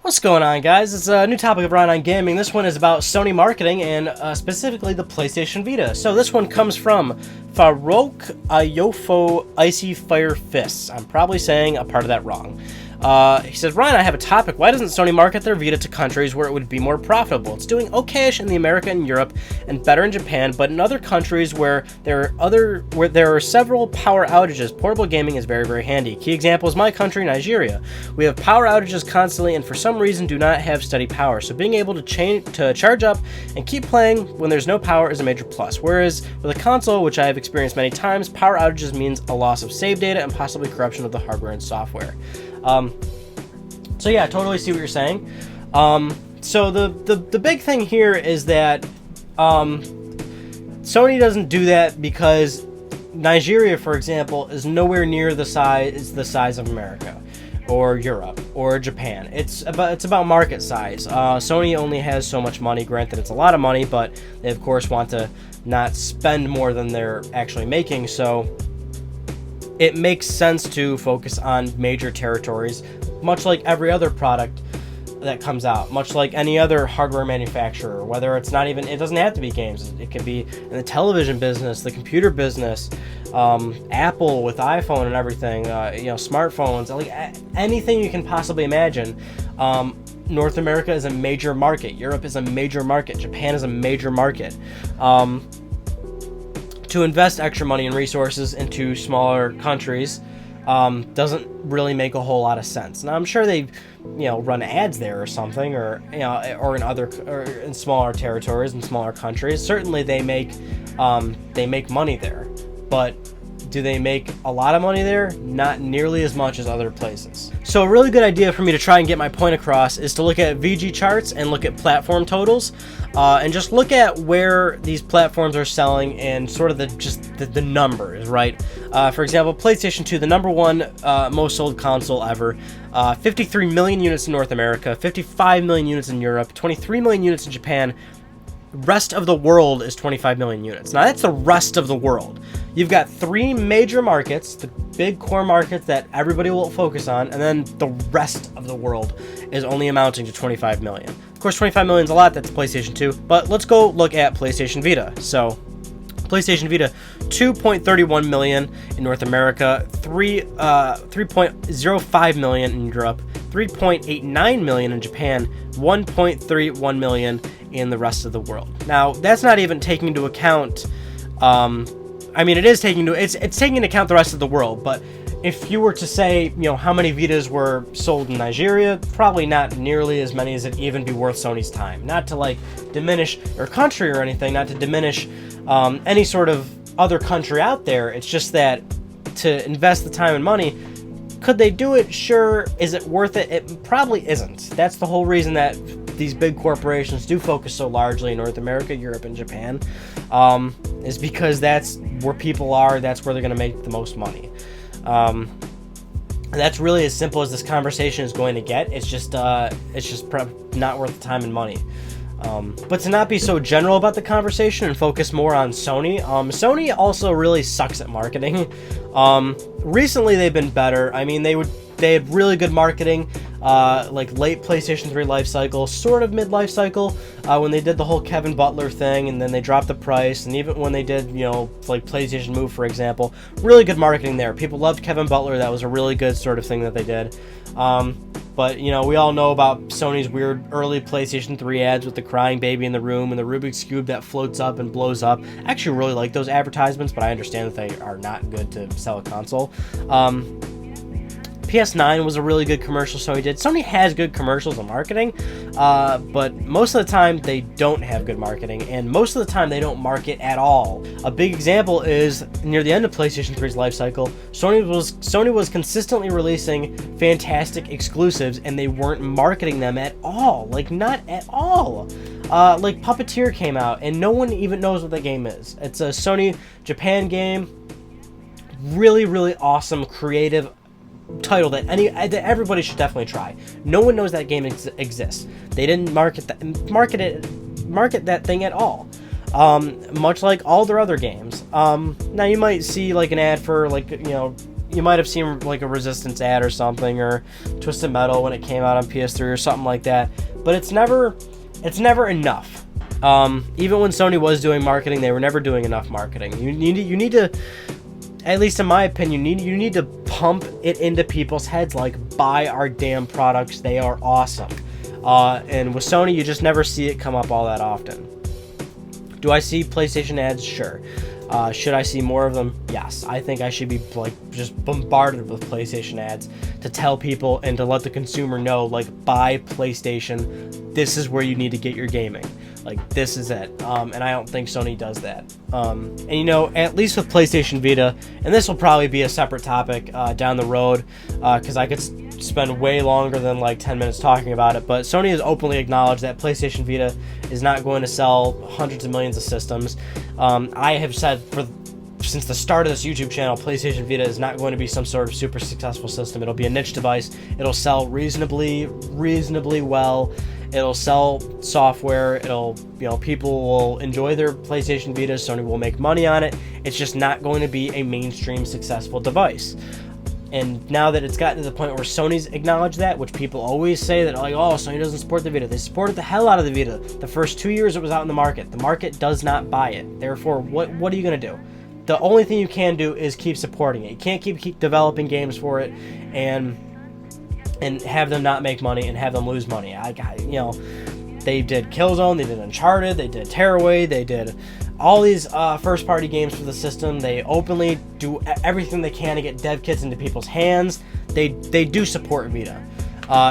What's going on, guys? It's a new topic of Ryan on Gaming. This one is about Sony marketing and specifically the PlayStation Vita. So this one comes from Farouk Ayofo Icy Fire Fists. I'm probably saying a part of that wrong. He says, Ryan, I have a topic. Why doesn't Sony market their Vita to countries where it would be more profitable? It's doing okayish in the America and Europe and better in Japan, but in other countries where there are several power outages, portable gaming is very, very handy. Key example is my country, Nigeria. We have power outages constantly and for some reason do not have steady power. So being able to charge up and keep playing when there's no power is a major plus. Whereas with a console, which I have experienced many times, power outages means a loss of save data and possibly corruption of the hardware and software. So yeah, I totally see what you're saying. So the big thing here is that Sony doesn't do that because Nigeria, for example, is nowhere near the size of America or Europe or Japan. It's about market size. Sony only has so much money. Granted, it's a lot of money, but they of course want to not spend more than they're actually making. So it makes sense to focus on major territories, much like every other product that comes out, much like any other hardware manufacturer, whether it doesn't have to be games. It could be in the television business, the computer business, Apple with iPhone and everything, smartphones, like anything you can possibly imagine. North America is a major market. Europe is a major market. Japan is a major market. To invest extra money and resources into smaller countries doesn't really make a whole lot of sense. Now I'm sure they, run ads there or something, or in smaller territories and smaller countries. Certainly they make money there, but do they make a lot of money there? Not nearly as much as other places. So a really good idea for me to try and get my point across is to look at VG charts and look at platform totals, and just look at where these platforms are selling and sort of the numbers, right? For example, PlayStation 2, the number one most sold console ever, 53 million units in North America, 55 million units in Europe, 23 million units in Japan. Rest of the world is 25 million units. Now that's the rest of the world. You've got three major markets, the big core markets that everybody will focus on, and then the rest of the world is only amounting to 25 million. Of course, 25 million is a lot, that's PlayStation 2, but let's go look at PlayStation Vita. So, PlayStation Vita, 2.31 million in North America, 3.05 million in Europe, 3.89 million in Japan, 1.31 million in the rest of the world. Now, that's not even taking into account, it's taking into account the rest of the world, but if you were to say, how many Vitas were sold in Nigeria, probably not nearly as many as it'd even be worth Sony's time. Not to diminish their country or anything, not to diminish any sort of other country out there. It's just that to invest the time and money, could they do it? Sure. Is it worth it? It probably isn't. That's the whole reason that these big corporations do focus so largely in North America, Europe, and Japan, is because that's where people are. That's where they're going to make the most money. And that's really as simple as this conversation is going to get. It's just not worth the time and money. But to not be so general about the conversation and focus more on Sony. Sony also really sucks at marketing. Recently they've been better. They had really good marketing, late PlayStation 3 life cycle, sort of mid-life cycle, when they did the whole Kevin Butler thing, and then they dropped the price, and even when they did, PlayStation Move, for example, really good marketing there. People loved Kevin Butler. That was a really good sort of thing that they did. But, we all know about Sony's weird early PlayStation 3 ads with the crying baby in the room and the Rubik's Cube that floats up and blows up. I actually really like those advertisements, but I understand that they are not good to sell a console. PS9 was a really good commercial Sony did. Sony has good commercials and marketing, but most of the time they don't have good marketing, and most of the time they don't market at all. A big example is near the end of PlayStation 3's life cycle, Sony was consistently releasing fantastic exclusives, and they weren't marketing them at all. Not at all. Puppeteer came out, and no one even knows what the game is. It's a Sony Japan game. Really, really awesome, creative title that everybody should definitely try. No one knows that game exists. They didn't market that thing at all. Much like all their other games. Now you might see an ad for you might have seen like a Resistance ad or something, or Twisted Metal when it came out on PS3 or something like that. But it's never enough. Even when Sony was doing marketing, they were never doing enough marketing. You need to, at least in my opinion, you need to pump it into people's heads like, buy our damn products, they are awesome. And with Sony, you just never see it come up all that often. Do I see PlayStation ads? Sure. Should I see more of them? Yes. I think I should be like just bombarded with PlayStation ads to tell people and to let the consumer know, like, buy PlayStation. This is where you need to get your gaming. Like, this is it. And I don't think Sony does that. And you know, at least with PlayStation Vita, and this will probably be a separate topic down the road, because I could spend way longer than like 10 minutes talking about it, but Sony has openly acknowledged that PlayStation Vita is not going to sell hundreds of millions of systems. I have said since the start of this YouTube channel, PlayStation Vita is not going to be some sort of super successful system. It'll be a niche device. It'll sell reasonably well. It'll sell software. People will enjoy their PlayStation Vita. Sony will make money on it. It's just not going to be a mainstream successful device. And now that it's gotten to the point where Sony's acknowledged that, which people always say that, like, oh, Sony doesn't support the Vita. They supported the hell out of the Vita. The first 2 years it was out in the market. The market does not buy it. Therefore, what are you going to do? The only thing you can do is keep supporting it. You can't keep developing games for it and have them not make money and have them lose money. They did Killzone, they did Uncharted, they did Tearaway, they did all these first-party games for the system. They openly do everything they can to get dev kits into people's hands. They do support Vita.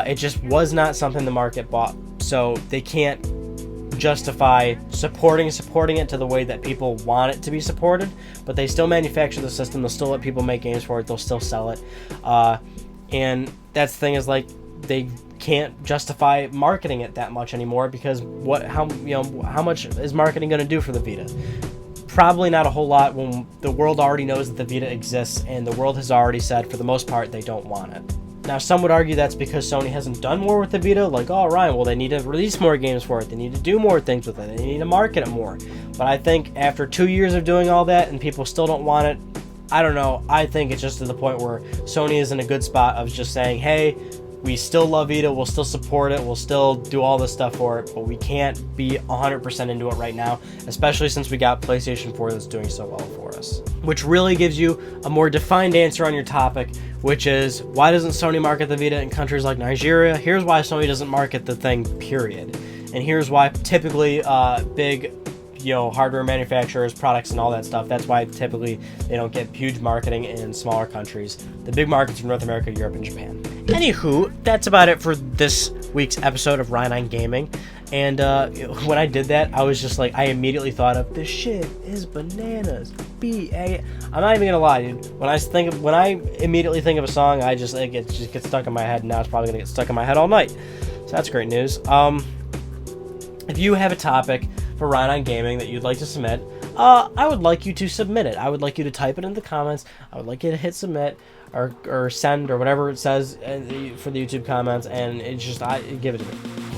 It just was not something the market bought, so they can't justify supporting it to the way that people want it to be supported. But they still manufacture the system. They'll still let people make games for it. They'll still sell it. And that's the thing, is like, they can't justify marketing it that much anymore, because how much is marketing going to do for the Vita? Probably not a whole lot, when the world already knows that the Vita exists and the world has already said for the most part they don't want it. Now, some would argue that's because Sony hasn't done more with the Vita. Like, oh, Ryan, well, they need to release more games for it. They need to do more things with it. They need to market it more. But I think after 2 years of doing all that and people still don't want it, I don't know. I think it's just to the point where Sony is in a good spot of just saying, hey, we still love Vita, we'll still support it, we'll still do all this stuff for it, but we can't be 100% into it right now, especially since we got PlayStation 4 that's doing so well for us. Which really gives you a more defined answer on your topic, which is, why doesn't Sony market the Vita in countries like Nigeria? Here's why Sony doesn't market the thing, period. And here's why typically big hardware manufacturers, products, and all that stuff, that's why typically they don't get huge marketing in smaller countries. The big markets are North America, Europe, and Japan. Anywho, that's about it for this week's episode of Ryan on Gaming. And when I did that, I was just like, I immediately thought of, this shit is bananas. I'm not even gonna lie, dude. When I immediately think of a song, it just gets stuck in my head, and now it's probably gonna get stuck in my head all night. So that's great news. If you have a topic for Ryan on Gaming that you'd like to submit, I would like you to submit it. I would like you to type it in the comments. I would like you to hit submit or send or whatever it says for the YouTube comments, and give it to me.